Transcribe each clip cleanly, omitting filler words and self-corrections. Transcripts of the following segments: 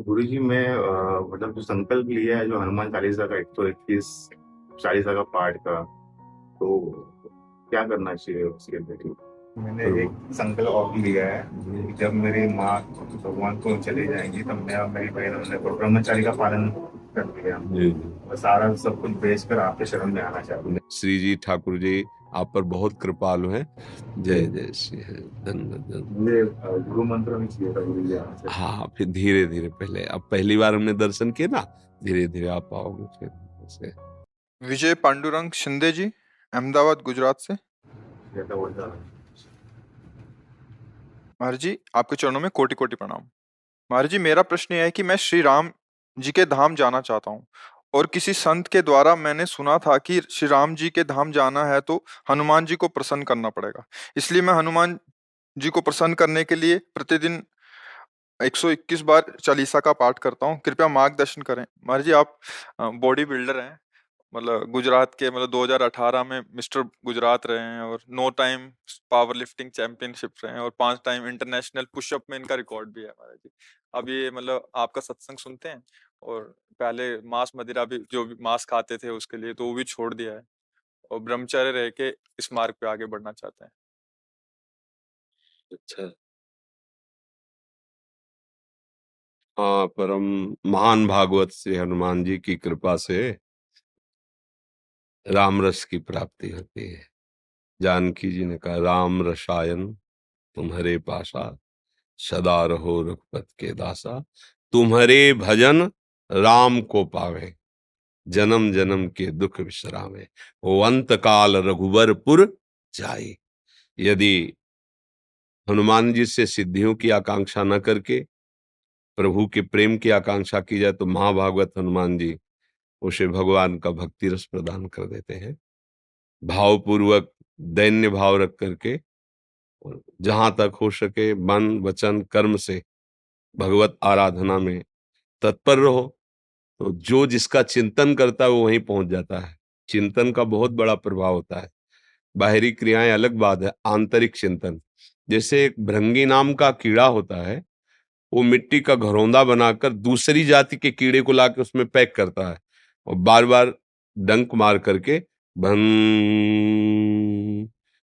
गुरुजी मैं मतलब जो संकल्प लिया है जो हनुमान चालीसा का 121 चालीसा का पाठ का, तो क्या करना चाहिए उसके लिए? मैंने प्रभु। एक संकल्प और लिया है कि जब मेरी माँ भगवान को चली जाएंगी तब मैं और मेरी बहन हमने तो ब्रह्मचारी का पालन कर लिया जी जी। और सारा सब कुछ बेच कर आपके शरण में आना चाहते हैं। श्री जी ठाकुर जी आप पर बहुत कृपालु हैं। जय जय श्री हरि। धन्यवाद धन्यवाद। मुझे गुरु मंत्र नहीं चाहिए था गुरु जी आपसे। हाँ फिर धीरे धीरे, पहले अब पहली बार हमने दर्शन किए ना, धीरे धीरे आप आओगे फिर से। विजय पांडुरंग शिंदे जी, अहमदाबाद गुजरात से। जैसा बोलता है। महाराज जी आपके चरणों में कोटि कोटि प्रणाम। महाराज जी मेरा प्रश्न यह है कि मैं श्री राम जी के धाम जाना चाहता हूँ और किसी संत के द्वारा मैंने सुना था कि श्री राम जी के धाम जाना है तो हनुमान जी को प्रसन्न करना पड़ेगा। इसलिए मैं हनुमान जी को प्रसन्न करने के लिए प्रतिदिन 121 बार चालीसा का पाठ करता हूँ। कृपया मार्गदर्शन करें। महाराज जी आप बॉडी बिल्डर हैं, मतलब गुजरात के, मतलब 2018 में मिस्टर गुजरात रहे हैं और 9 टाइम पावर लिफ्टिंग चैंपियनशिप रहे हैं और 5 टाइम इंटरनेशनल पुशअप में इनका रिकॉर्ड भी है महाराज जी। अब ये मतलब आपका सत्संग सुनते हैं और पहले मांस मदिरा भी, जो भी मांस खाते थे उसके लिए, तो वो भी छोड़ दिया है और ब्रह्मचर्य रह के इस मार्ग पे आगे बढ़ना चाहते हैं। अच्छा। हाँ, परम महान भागवत श्री हनुमान जी की कृपा से राम रस की प्राप्ति होती है। जानकी जी ने कहा, राम रसायन तुम्हारे पासा, सदा रहो रघुपत के दासा। तुम्हारे भजन राम को पावे, जन्म जन्म के दुख विश्रामे। वो अंत काल रघुबरपुर जाई। यदि हनुमान जी से सिद्धियों की आकांक्षा न करके प्रभु के प्रेम की आकांक्षा की जाए तो महाभागवत हनुमान जी उसे भगवान का भक्ति रस प्रदान कर देते हैं। भावपूर्वक दैन्य भाव रख करके और जहां तक हो सके मन वचन कर्म से भगवत आराधना में तत्पर रहो, तो जो जिसका चिंतन करता है वो वहीं पहुंच जाता है। चिंतन का बहुत बड़ा प्रभाव होता है। बाहरी क्रियाएं अलग बात है, आंतरिक चिंतन। जैसे एक भृंगी नाम का कीड़ा होता है, वो मिट्टी का घरौंदा बनाकर दूसरी जाति के कीड़े को लाकर उसमें पैक करता है और बार बार डंक मार करके भन,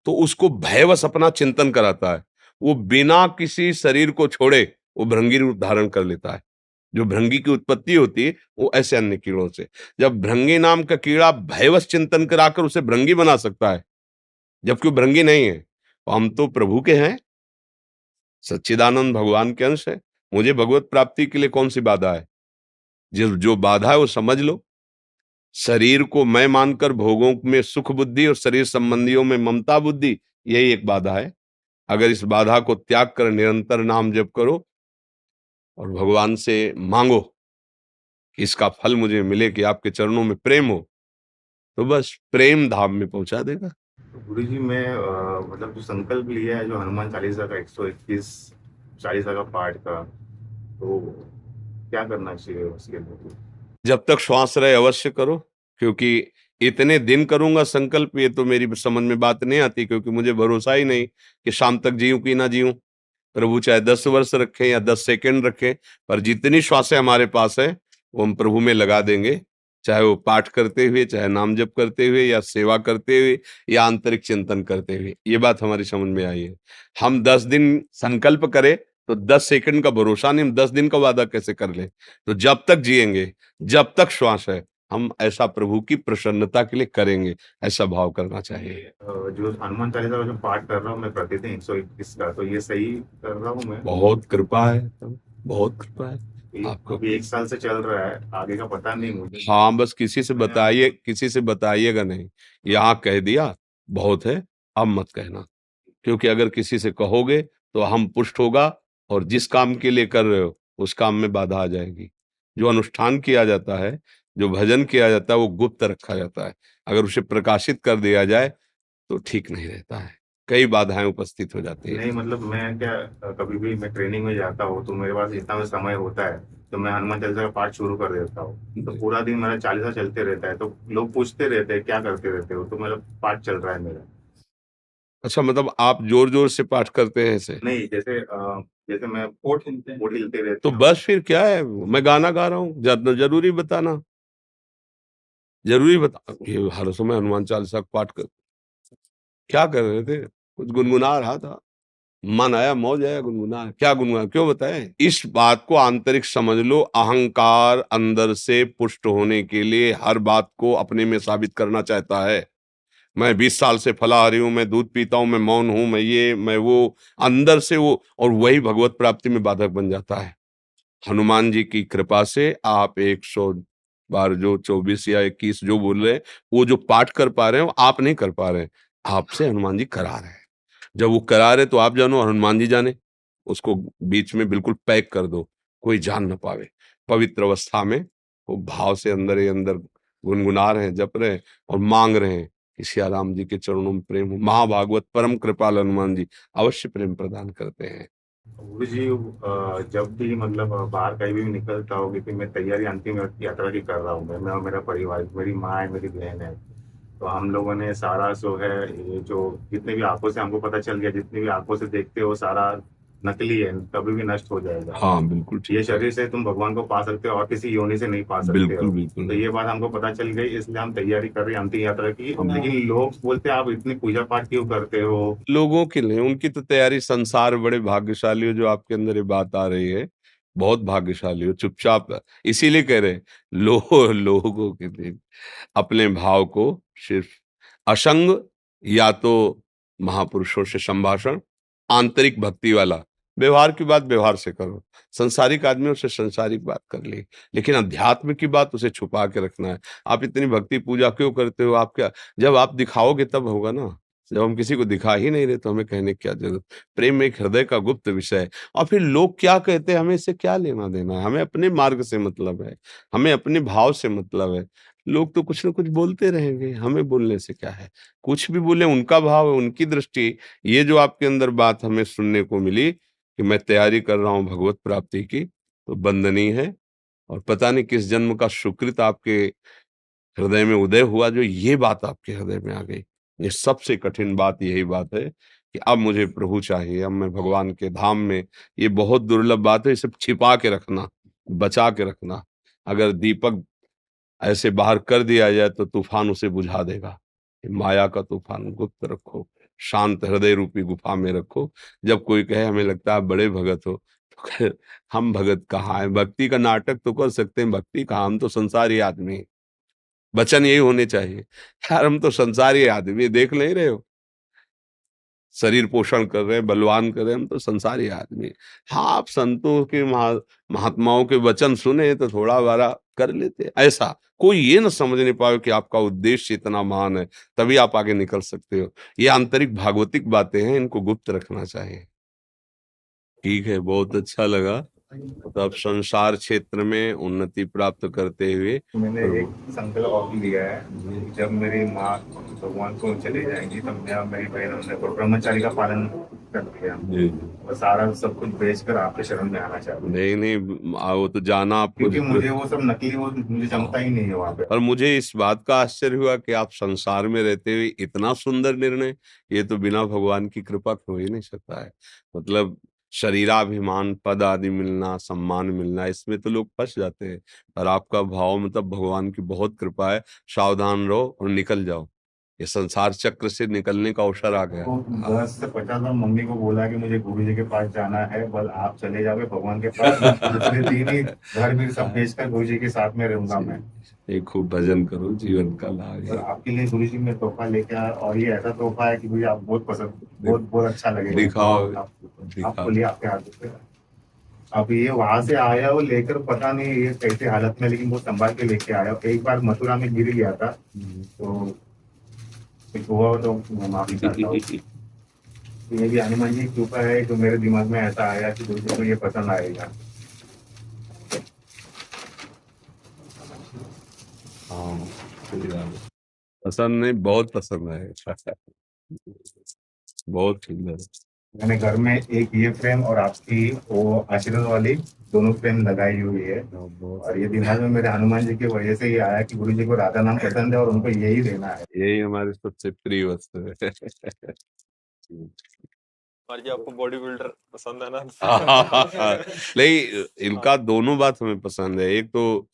तो उसको भयवश अपना चिंतन कराता है। वो बिना किसी शरीर को छोड़े वो भृंगी रूप धारण कर लेता है। जो भृंगी की उत्पत्ति होती है वो ऐसे अन्य कीड़ों से। जब भृंगी नाम का कीड़ा भयवश चिंतन कराकर उसे भृंगी बना सकता है, जबकि वो भृंगी नहीं है। तो हम तो प्रभु के हैं, सच्चिदानंद भगवान के अंश है। मुझे भगवत प्राप्ति के लिए कौन सी बाधा है? जो जो बाधा है वो समझ लो। शरीर को मैं मानकर भोगों में सुख बुद्धि और शरीर संबंधियों में ममता बुद्धि, यही एक बाधा है। अगर इस बाधा को त्याग कर निरंतर नाम जप करो और भगवान से मांगो कि इसका फल मुझे मिले, कि आपके चरणों में प्रेम हो, तो बस प्रेम धाम में पहुंचा देगा। तो गुरु जी मैं मतलब जो संकल्प लिया है जो हनुमान चालीसा का 121 चालीसा का पाठ का, तो क्या करना चाहिए उसके लिए? जब तक श्वास रहे अवश्य करो, क्योंकि इतने दिन करूंगा संकल्प, ये तो मेरी समझ में बात नहीं आती, क्योंकि मुझे भरोसा ही नहीं कि शाम तक जीऊं कि ना जीऊं। प्रभु चाहे 10 वर्ष रखें या 10 सेकंड रखें, पर जितनी श्वासें हमारे पास है वो हम प्रभु में लगा देंगे, चाहे वो पाठ करते हुए, चाहे नाम जप करते हुए, या सेवा करते हुए, या आंतरिक चिंतन करते हुए। ये बात हमारी समझ में आई है। हम 10 दिन संकल्प करें तो 10 सेकंड का भरोसा नहीं, हम 10 दिन का वादा कैसे कर ले? तो जब तक जिएंगे, जब तक श्वास है, हम ऐसा प्रभु की प्रसन्नता के लिए करेंगे, ऐसा भाव करना चाहिए। जो हनुमान चालीसा का जो पाठ कर रहा हूँ मैं प्रतिदिन 121 का, तो ये सही कर रहा हूँ मैं? बहुत कृपा है, बहुत कृपा है ये आपको। अभी 1 साल से चल रहा है, आगे का पता नहीं मुझे। हाँ, बस किसी से बताइए, किसी से बताइएगा नहीं। यहाँ कह दिया बहुत है, अब मत कहना, क्योंकि अगर किसी से कहोगे तो हम पुष्ट होगा और जिस काम के लिए कर रहे हो उस काम में बाधा आ जाएगी। जो अनुष्ठान किया जाता है, जो भजन किया जाता है, वो गुप्त रखा जाता है। अगर उसे प्रकाशित कर दिया जाए तो ठीक नहीं रहता है, कई बाधाएं उपस्थित हो जाती है। नहीं मतलब मैं क्या, कभी भी मैं ट्रेनिंग में जाता हूँ तो मेरे पास इतना भी समय होता है तो मैं हनुमान चालीसा का पाठ शुरू कर देता हूँ, तो पूरा दिन मेरा चालीसा चलते रहता है। तो लोग पूछते रहते हैं क्या करते रहते हो, तो मेरा पाठ चल रहा है मेरा। अच्छा, मतलब आप जोर जोर से पाठ करते हैं ऐसे? नहीं, जैसे जैसे मैं पोट हिलते रहते तो हैं। बस फिर क्या है, मैं गाना गा रहा हूँ, जरूरी बताना, जरूरी बता, ये हर समय हनुमान चालीसा का पाठ कर, क्या कर रहे थे? कुछ गुनगुना रहा था, मन आया, मौज आया, गुनगुना, क्या गुनगुना, क्यों बताएं? इस बात को आंतरिक समझ लो, अहंकार अंदर से पुष्ट होने के लिए हर बात को अपने में साबित करना चाहता है। मैं 20 साल से फलाहारी हूं, मैं दूध पीता हूं, मैं मौन हूं, मैं ये मैं वो, अंदर से वो, और वही भगवत प्राप्ति में बाधक बन जाता है। हनुमान जी की कृपा से आप 100 बार जो 24 या 21 जो बोल रहे हैं, वो जो पाठ कर पा रहे हो, आप नहीं कर पा रहे हैं, आपसे हनुमान जी करा रहे हैं। जब वो करा रहे तो आप जानो और हनुमान जी जाने, उसको बीच में बिल्कुल पैक कर दो, कोई जान ना पावे। पवित्र अवस्था में वो भाव से अंदर ही अंदर गुनगुना रहे हैं, जप रहे हैं और मांग रहे हैं कि सिया राम जी के चरणों में प्रेम हो। महाभागवत परम कृपाल हनुमान जी अवश्य प्रेम प्रदान करते हैं। गुरु जी, जब भी मतलब बाहर कहीं भी निकलता हो, क्योंकि मैं तैयारी अंतिम यात्रा की कर रहा हूँ, मैं और मेरा परिवार, मेरी माँ है, मेरी बहन है। तो हम लोगों ने सारा जो है, ये जो जितने भी आंखों से हमको पता चल गया, जितनी भी आंखों से देखते हो, सारा नकली है, कभी भी नष्ट हो जाएगा। हाँ बिल्कुल ये ठीक है। शरीर से तुम भगवान को पा सकते हो और किसी योनि से नहीं पा सकते बिल्कुल हो। बिल्कुल। तो ये बात हमको पता चल गई, इसलिए हम तैयारी कर रहे हैं अंतिम यात्रा की। लेकिन लोग बोलते हैं आप इतनी पूजा पाठ क्यों करते हो? लोगों के लिए उनकी तो तैयारी, संसार बड़े भाग्यशाली हो जो आपके अंदर ये बात आ रही है, बहुत भाग्यशाली हो। चुपचाप इसीलिए कह रहे हैं, लोगों के लिए अपने भाव को सिर्फ असंग, या तो महापुरुषों से संभाषण, आंतरिक भक्ति वाला, व्यवहार की बात व्यवहार से करो, संसारिक आदमियों से संसारिक बात कर ली, लेकिन अध्यात्म की बात उसे छुपा के रखना है। आप इतनी भक्ति पूजा क्यों करते हो? आप क्या, जब आप दिखाओगे तब होगा ना, जब हम किसी को दिखा ही नहीं रहे तो हमें कहने की क्या जरूरत? प्रेम एक हृदय का गुप्त विषय है, और फिर लोग क्या कहते हैं हमें इससे क्या लेना देना है? हमें अपने मार्ग से मतलब है, हमें अपने भाव से मतलब है। लोग तो कुछ ना कुछ बोलते रहेंगे, हमें बोलने से क्या है? कुछ भी बोले, उनका भाव है, उनकी दृष्टि। ये जो आपके अंदर बात हमें सुनने को मिली कि मैं तैयारी कर रहा हूँ भगवत प्राप्ति की, तो वंदनीय है, और पता नहीं किस जन्म का सुकृत आपके हृदय में उदय हुआ जो ये बात आपके हृदय में आ गई। ये सबसे कठिन बात यही बात है कि अब मुझे प्रभु चाहिए, अब मैं भगवान के धाम में। ये बहुत दुर्लभ बात है, इसे छिपा के रखना, बचा के रखना। अगर दीपक ऐसे बाहर कर दिया जाए तो तूफान उसे बुझा देगा। ये माया का तूफान गुप्त रखो, शांत हृदय रूपी गुफा में रखो। जब कोई कहे हमें लगता है बड़े भगत हो, तो कहे, हम भगत कहाँ है? भक्ति का नाटक तो कर सकते हैं, भक्ति कहाँ, हम तो संसारी आदमी हैं। वचन यही होने चाहिए, यार हम तो संसारी आदमी, देख नहीं रहे हो? शरीर पोषण कर रहे हैं, बलवान कर रहे हैं, हम तो संसारी आदमी हैं। हाँ, आप संतों के महात्माओं के वचन सुने तो थोड़ा बारा कर लेते। ऐसा कोई ये ना समझ नहीं पाए कि आपका उद्देश्य इतना महान है, तभी आप आगे निकल सकते हो। ये आंतरिक भागवतिक बातें हैं, इनको गुप्त रखना चाहिए। ठीक है, बहुत अच्छा लगा। तो अब संसार क्षेत्र में उन्नति प्राप्त करते हुए मैंने एक प्रभु, संकल्प और लिया है कि जब मेरी माँ भगवान को चली जाएंगी, तब मैं और मेरी बहन हमने तो ब्रह्मचारी का पालन कर लिया जी, और सारा सब कुछ बेचकर आपके शरण में आना चाहते हैं। नहीं नहीं, वो तो जाना आपको क्योंकि मुझे वो सब नकली, वो मुझे जमता ही नहीं है वहां पे। और मुझे इस बात का आश्चर्य हुआ कि आप संसार में रहते हुए इतना सुंदर निर्णय, ये तो बिना भगवान की कृपा के हो ही नहीं सकता है। मतलब शरीराभिमान, पद आदि मिलना, सम्मान मिलना, इसमें तो लोग फंस जाते हैं, पर आपका भाव मतलब भगवान की बहुत कृपा है। सावधान रहो और निकल जाओ, ये संसार चक्र से निकलने का अवसर आ गया। तो 10 से 50 बार मम्मी को बोला कि मुझे गुरु जी के पास जाना है, बस आप चले जाओगे भगवान के पास, मैं दूसरे दिन ही घर भी सब बेचकर गुरु जी के साथ में रहूंगा मैं। एक खूब भजन करो, जीवन का लाभ और है। आपके लिए गुरु जी में तोहफा लेके आया, और ये ऐसा तोहफा है कि मुझे आप बहुत पसंद, बहुत बहुत अच्छा लगेगा। दिखाओ, आप दिखाओ। खोलिए आपके हाथ से। अब ये वहां से आया वो लेकर, पता नहीं ये कैसे हालत में, लेकिन वो संभाल के लेके आया। एक बार मथुरा में गिर गया था, तो कुछ हुआ हो तो मैं माफी चाहता हूँ। तो ये भी हनुमान जी की कृपा है जो मेरे दिमाग में ऐसा आया कि दूसरों को ये पसंद आएगा। हाँ, सही बात है। पसंद नहीं, बहुत पसंद है। बहुत सुंदर। मैंने घर में एक ये फ्रेम और आपकी वो आशीर्वाद वाली दोनों फ्रेम लगाई हुई है। और ये दिमाग में मेरे हनुमान जी की वजह से ये आया कि गुरु जी को राधा नाम पसंद है और उनको यही देना है। यही हमारी सबसे प्रिय वस्तु है। और जी आपको बॉडी बिल्डर पसंद है ना? नहीं, इनका दोनों बात हमें पसंद है। एक तो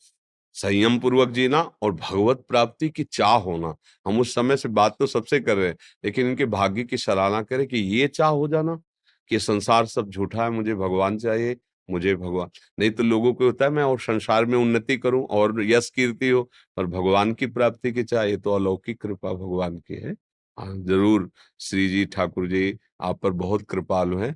संयम पूर्वक जीना और भगवत प्राप्ति की चाह होना। हम उस समय से बात तो सबसे कर रहे हैं, लेकिन इनके भाग्य की सराहना करें कि ये चाह हो जाना कि संसार सब झूठा है, मुझे भगवान चाहिए, मुझे भगवान। नहीं तो लोगों को होता है मैं और संसार में उन्नति करूं और यश कीर्ति हो, और भगवान की प्राप्ति की चाह, ये तो अलौकिक कृपा भगवान की है। हाँ, जरूर श्री जी ठाकुर जी आप पर बहुत कृपालु हैं।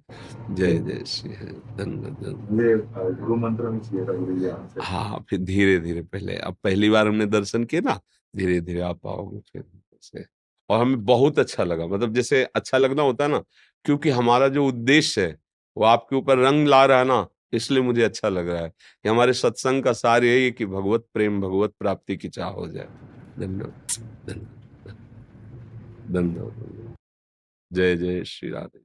जय जय श्री हरि, धन्यवाद धन्यवाद। ये गुरु मंत्र में चाहिए था गुरु जी हमसे। हाँ, फिर धीरे धीरे, पहले अब पहली बार हमने दर्शन किए ना, धीरे धीरे आप आओगे फिर से। और हमें बहुत अच्छा लगा, मतलब जैसे अच्छा लगना होता है ना, क्योंकि हमारा जो उद्देश्य है वो आपके ऊपर रंग ला रहा है ना, इसलिए मुझे अच्छा लग रहा है कि हमारे सत्संग का सार यही है कि भगवत प्रेम, भगवत प्राप्ति की चाह हो जाए। धन्यवाद धन्यवाद धन्यवाद। जय जय श्री राधे।